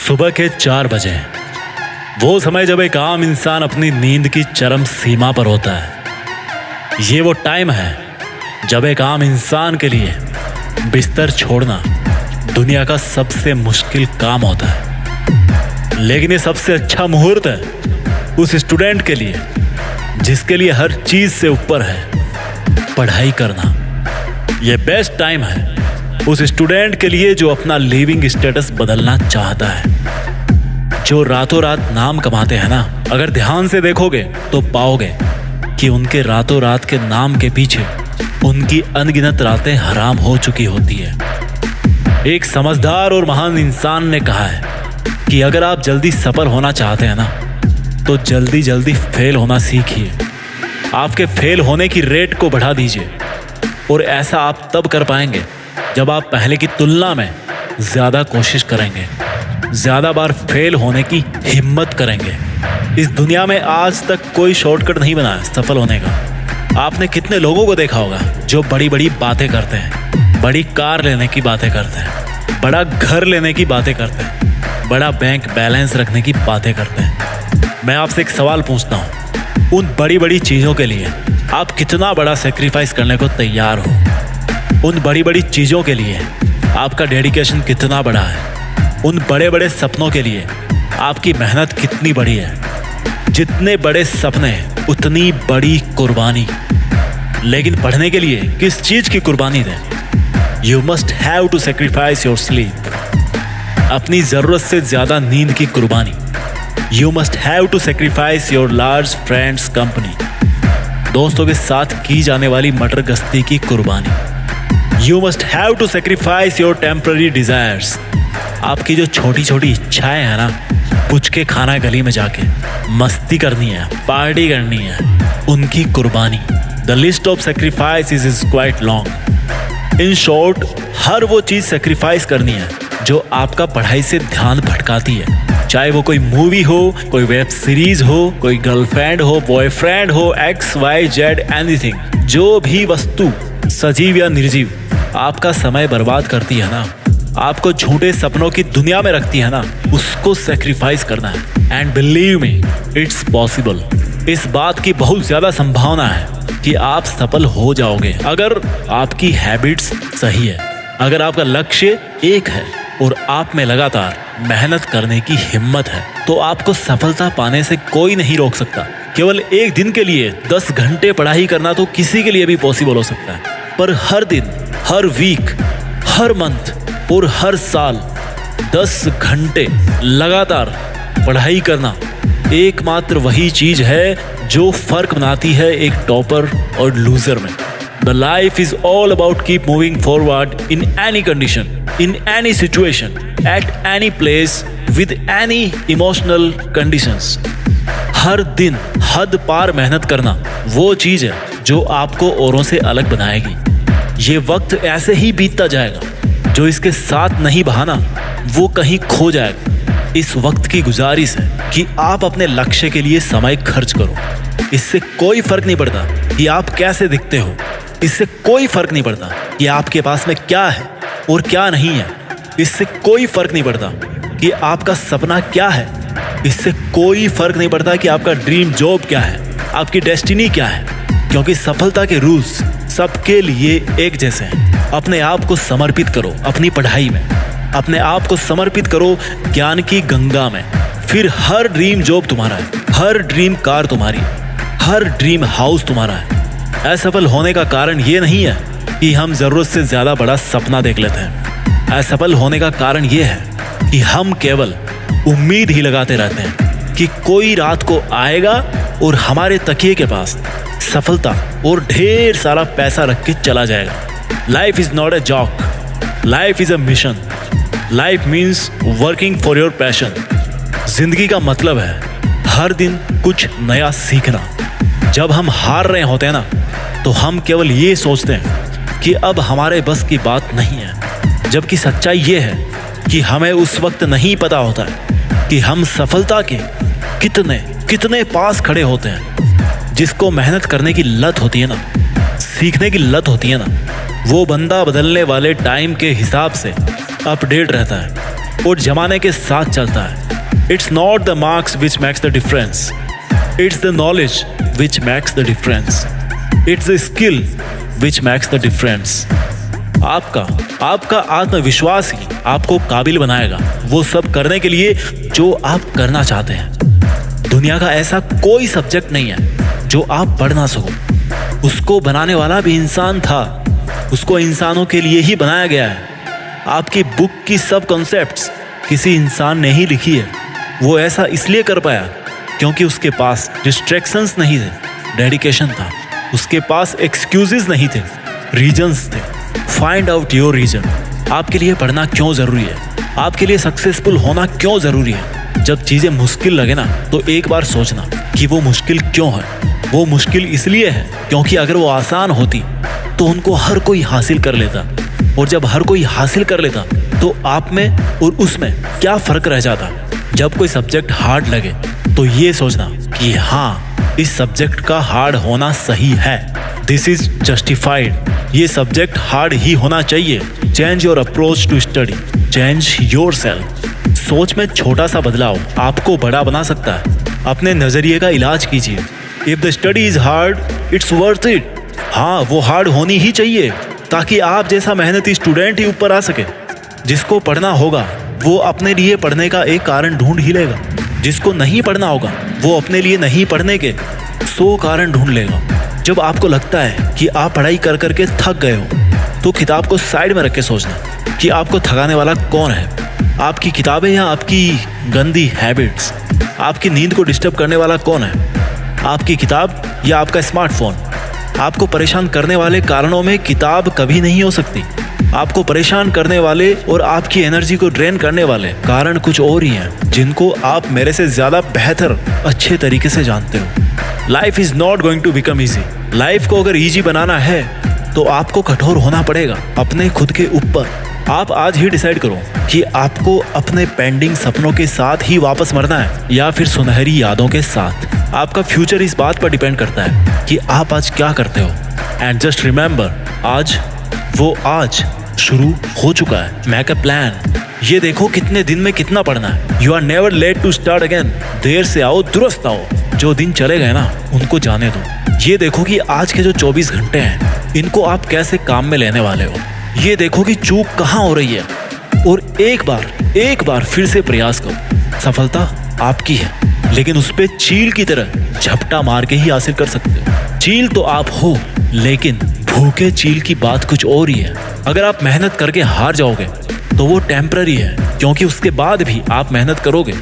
सुबह के 4 बजे, वो समय जब एक आम इंसान अपनी नींद की चरम सीमा पर होता है। ये वो टाइम है जब एक आम इंसान के लिए बिस्तर छोड़ना दुनिया का सबसे मुश्किल काम होता है। लेकिन ये सबसे अच्छा मुहूर्त है उस स्टूडेंट के लिए जिसके लिए हर चीज से ऊपर है पढ़ाई करना। ये बेस्ट टाइम है उस स्टूडेंट के लिए जो अपना लिविंग स्टेटस बदलना चाहता है। जो रातों रात नाम कमाते हैं ना, अगर ध्यान से देखोगे तो पाओगे कि उनके रातों रात के नाम के पीछे उनकी अनगिनत रातें हराम हो चुकी होती है। एक समझदार और महान इंसान ने कहा है कि अगर आप जल्दी सफल होना चाहते हैं ना, तो जल्दी जल्दी फेल होना सीखिए। आपके फेल होने की रेट को बढ़ा दीजिए, और ऐसा आप तब कर पाएंगे जब आप पहले की तुलना में ज्यादा कोशिश करेंगे, ज्यादा बार फेल होने की हिम्मत करेंगे। इस दुनिया में आज तक कोई शॉर्टकट नहीं बना है सफल होने का। आपने कितने लोगों को देखा होगा जो बड़ी बड़ी बातें करते हैं, बड़ी कार लेने की बातें करते हैं, बड़ा घर लेने की बातें करते हैं, बड़ा बैंक बैलेंस रखने की बातें करते हैं। मैं आपसे एक सवाल पूछता हूँ, उन बड़ी बड़ी चीज़ों के लिए आप कितना बड़ा सेक्रीफाइस करने को तैयार हो? उन बड़ी बड़ी चीज़ों के लिए आपका डेडिकेशन कितना बड़ा है? उन बड़े बड़े सपनों के लिए आपकी मेहनत कितनी बड़ी है? जितने बड़े सपने उतनी बड़ी कुर्बानी। लेकिन पढ़ने के लिए किस चीज़ की कुर्बानी दें? You must have to sacrifice your sleep. अपनी ज़रूरत से ज़्यादा नींद की कुर्बानी। You must have to sacrifice your large friends company. दोस्तों के साथ की जाने वाली मटर गश्ती की कुर्बानी। You must have to sacrifice your temporary desires. आपकी जो छोटी छोटी इच्छाएं हैं ना, पुचके खाना गली में जाके मस्ती करनी है, पार्टी करनी है, उनकी कुर्बानी। The list of sacrifice is quite long. In short, हर वो चीज़ सेक्रीफाइस करनी है जो आपका पढ़ाई से ध्यान भटकाती है। चाहे वो कोई मूवी हो, कोई वेब सीरीज हो, कोई गर्लफ्रेंड हो, बॉयफ्रेंड हो, XYZ एनीथिंग। जो भी वस्तु सजीव या निर्जीव आपका समय बर्बाद करती है ना, आपको झूठे सपनों की दुनिया में रखती है ना, उसको सेक्रीफाइस करना है। And believe me, it's possible. इस बात की बहुत ज्यादा संभावना है कि आप सफल हो जाओगे अगर आपकी हैबिट्स सही है, अगर आपका लक्ष्य एक है और आप में लगातार मेहनत करने की हिम्मत है, तो आपको सफलता पाने से कोई नहीं रोक सकता। केवल एक दिन के लिए 10 घंटे पढ़ाई करना तो किसी के लिए भी पॉसिबल हो सकता है, पर हर दिन, हर वीक, हर मंथ और हर साल 10 घंटे लगातार पढ़ाई करना एकमात्र वही चीज है जो फर्क बनाती है एक टॉपर और लूजर में। The life is all about keep moving forward in any condition, in any situation, at any place, with any emotional conditions. हर दिन हद पार मेहनत करना वो चीज है जो आपको औरों से अलग बनाएगी। ये वक्त ऐसे ही बीतता जाएगा, जो इसके साथ नहीं बहाना वो कहीं खो जाएगा। इस वक्त की गुजारिश है कि आप अपने लक्ष्य के लिए समय खर्च करो। इससे कोई फर्क नहीं पड़ता कि आप कैसे दिखते हो, इससे कोई फर्क नहीं पड़ता कि आपके पास में क्या है और क्या नहीं है, इससे कोई फर्क नहीं पड़ता कि आपका सपना क्या है, इससे कोई फर्क नहीं पड़ता कि आपका ड्रीम जॉब क्या है, आपकी डेस्टिनी क्या है, क्योंकि सफलता के रूल्स सबके लिए एक जैसे हैं। अपने आप को समर्पित करो अपनी पढ़ाई में, अपने आप को समर्पित करो ज्ञान की गंगा में। फिर हर ड्रीम जॉब तुम्हारा है, हर ड्रीम कार तुम्हारी, हर ड्रीम हाउस तुम्हारा है। असफल होने का कारण ये नहीं है कि हम जरूरत से ज्यादा बड़ा सपना देख लेते हैं। असफल होने का कारण ये है कि हम केवल उम्मीद ही लगाते रहते हैं कि कोई रात को आएगा और हमारे तकिए के पास सफलता और ढेर सारा पैसा रख के चला जाएगा। Life is not a joke, life is a mission. Life means working for your passion. जिंदगी का मतलब है हर दिन कुछ नया सीखना। जब हम हार रहे होते हैं ना, तो हम केवल ये सोचते हैं कि अब हमारे बस की बात नहीं है, जबकि सच्चाई ये है कि हमें उस वक्त नहीं पता होता है कि हम सफलता के कितने कितने पास खड़े होते हैं। जिसको मेहनत करने की लत होती है ना, सीखने की लत होती है ना, वो बंदा बदलने वाले टाइम के हिसाब से अपडेट रहता है। और जमाने के साथ चलता है। It's not the marks which max the difference, it's the knowledge which max the difference, it's the skill which max the difference. आपका आत्मविश्वास ही आपको काबिल बनाएगा वो सब करने के लिए जो आप करना चाहते हैं। दुनिया का ऐसा कोई सब्जेक्ट नहीं है जो आप पढ़ ना सको। उसको बनाने वाला भी इंसान था, उसको इंसानों के लिए ही बनाया गया है। आपकी बुक की सब कॉन्सेप्ट्स किसी इंसान ने ही लिखी है। वो ऐसा इसलिए कर पाया क्योंकि उसके पास डिस्ट्रैक्शंस नहीं थे, डेडिकेशन था। उसके पास एक्सक्यूजेस नहीं थे, रीजंस थे। Find out your reason. आपके लिए पढ़ना क्यों ज़रूरी है, आपके लिए सक्सेसफुल होना क्यों ज़रूरी है। जब चीज़ें मुश्किल लगे ना तो एक बार सोचना कि वो मुश्किल क्यों है। वो मुश्किल इसलिए है क्योंकि अगर वो आसान होती तो उनको हर कोई हासिल कर लेता, और जब हर कोई हासिल कर लेता तो आप में और उसमें क्या फ़र्क रह जाता। जब कोई सब्जेक्ट हार्ड लगे तो ये सोचना कि हाँ, इस सब्जेक्ट का हार्ड होना सही है, दिस इज जस्टिफाइड, ये सब्जेक्ट हार्ड ही होना चाहिए। Change your approach to study, change yourself. सोच में छोटा सा बदलाव आपको बड़ा बना सकता है। अपने नज़रिए का इलाज कीजिए। If the study is hard it's worth it. हाँ, वो हार्ड होनी ही चाहिए ताकि आप जैसा मेहनती स्टूडेंट ही ऊपर आ सके। जिसको पढ़ना होगा वो अपने लिए पढ़ने का एक कारण ढूंढ ही लेगा। जिसको नहीं पढ़ना होगा वो अपने लिए नहीं पढ़ने के 100 कारण ढूंढ लेगा। जब आपको लगता है कि आप पढ़ाई कर करके थक गए हो तो किताब को साइड में रख के सोचना कि आपको थकाने वाला कौन है, आपकी किताबें या आपकी गंदी हैबिट्स। आपकी नींद को डिस्टर्ब करने वाला कौन है, आपकी किताब या आपका स्मार्टफोन। आपको परेशान करने वाले कारणों में किताब कभी नहीं हो सकती। आपको परेशान करने वाले और आपकी एनर्जी को ड्रेन करने वाले कारण कुछ और ही हैं जिनको आप मेरे से ज़्यादा बेहतर अच्छे तरीके से जानते हो। Life is not going to become easy. Life को अगर ईजी बनाना है तो आपको कठोर होना पड़ेगा अपने खुद के ऊपर। आप आज ही डिसाइड करो कि आपको अपने पेंडिंग सपनों के साथ ही वापस मरना है या फिर सुनहरी यादों के साथ। आपका फ्यूचर इस बात पर डिपेंड करता है कि आप आज क्या करते हो। एंड जस्ट रिमेंबर, आज शुरू हो चुका है। Make a plan. ये देखो कितने दिन में कितना पढ़ना है। You are never late to start again. देर से आओ दुरुस्त आओ। जो दिन चले गए ना उनको जाने दो। ये देखो कि आज के जो 24 घंटे हैं इनको आप कैसे काम में लेने वाले हो। ये देखो कि चूक कहाँ हो रही है और एक बार फिर से प्रयास करो। सफलता आपकी है, लेकिन उस पे चील की तरह झपटा मार के ही हासिल कर सकते हो। चील तो आप हो, लेकिन भूखे चील की बात कुछ और ही है। अगर आप मेहनत करके हार जाओगे तो वो टेम्पररी है, क्योंकि उसके बाद भी आप मेहनत करोगे।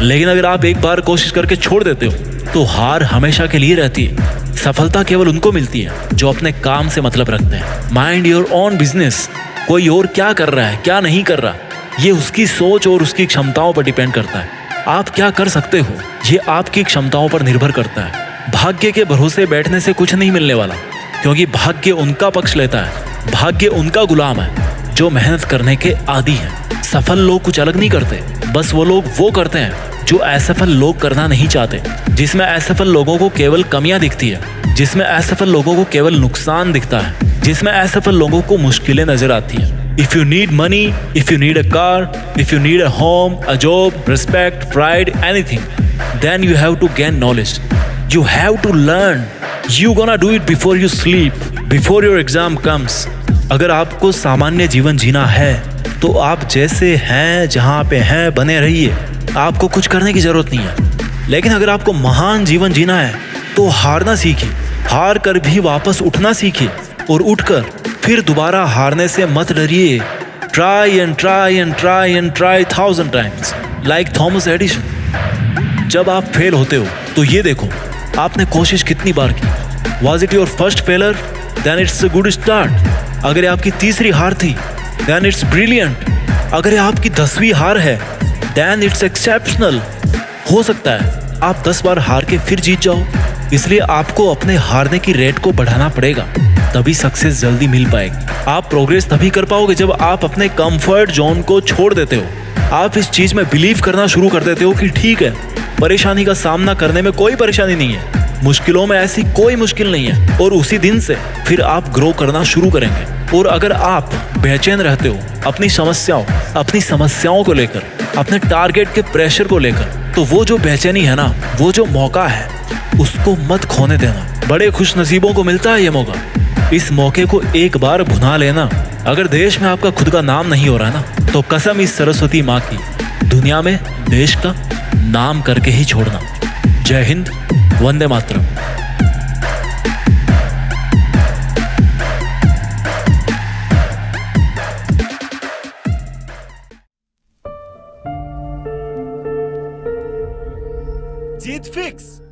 लेकिन अगर आप एक बार कोशिश करके छोड़ देते हो तो हार हमेशा के लिए रहती है। सफलता केवल उनको मिलती है जो अपने काम से मतलब रखते हैं। Mind your own business. कोई और क्या कर रहा है क्या नहीं कर रहा, ये उसकी सोच और उसकी क्षमताओं पर डिपेंड करता है। आप क्या कर सकते हो ये आपकी क्षमताओं पर निर्भर करता है। भाग्य के भरोसे बैठने से कुछ नहीं मिलने वाला, क्योंकि भाग्य उनका पक्ष लेता है। भाग्य उनका गुलाम है जो मेहनत करने के आदी हैं। सफल लोग कुछ अलग नहीं करते, बस वो लोग वो करते हैं जो असफल लोग करना नहीं चाहते। जिसमें असफल लोगों को केवल कमियां दिखती है, जिसमें असफल लोगों को केवल नुकसान दिखता है, जिसमें असफल लोगों को मुश्किलें नजर आती हैं। If you need money, if you need a car, if you need a home, a job, respect, pride, anything, then you have to gain knowledge. You have to learn. You gonna do it before you sleep, before your exam comes. अगर आपको सामान्य जीवन जीना है तो आप जैसे हैं जहाँ पे हैं बने रहिए। आपको कुछ करने की जरूरत नहीं है। लेकिन अगर आपको महान जीवन जीना है तो हारना सीखिए। हार कर भी वापस उठना सीखिए और उठकर फिर दोबारा हारने से मत डरिए। Try and try and try and try 1000 times, like Thomas Edison. जब आप फेल होते हो तो ये देखो आपने कोशिश कितनी बार की। Was it your first failure? Then it's a good start. अगर ये आपकी तीसरी हार थी then it's brilliant. अगर ये आपकी 10वीं हार है then it's exceptional. हो सकता है आप 10 बार हार के फिर जीत जाओ। इसलिए आपको अपने हारने की रेट को बढ़ाना पड़ेगा, तभी सक्सेस जल्दी मिल पाएगी। आप प्रोग्रेस तभी कर पाओगे जब आप अपने कंफर्ट जोन को छोड़ देते हो। आप इस चीज में बिलीव करना शुरू कर देते हो कि ठीक है, परेशानी का सामना करने में कोई परेशानी नहीं है, मुश्किलों में ऐसी कोई मुश्किल नहीं है, और उसी दिन से फिर आप ग्रो करना शुरू करेंगे। और अगर आप बेचैन रहते हो अपनी समस्याओं को लेकर, अपने टारगेट के प्रेशर को लेकर, तो वो जो बेचैनी है ना, वो जो मौका है, उसको मत खोने देना। बड़े खुश नसीबों को मिलता है ये मौका। इस मौके को एक बार भुना लेना। अगर देश में आपका खुद का नाम नहीं हो रहा ना, तो कसम इस सरस्वती माँ की, दुनिया में देश का नाम करके ही छोड़ना। जय हिंद, वंदे मातरम। जीत फिक्स।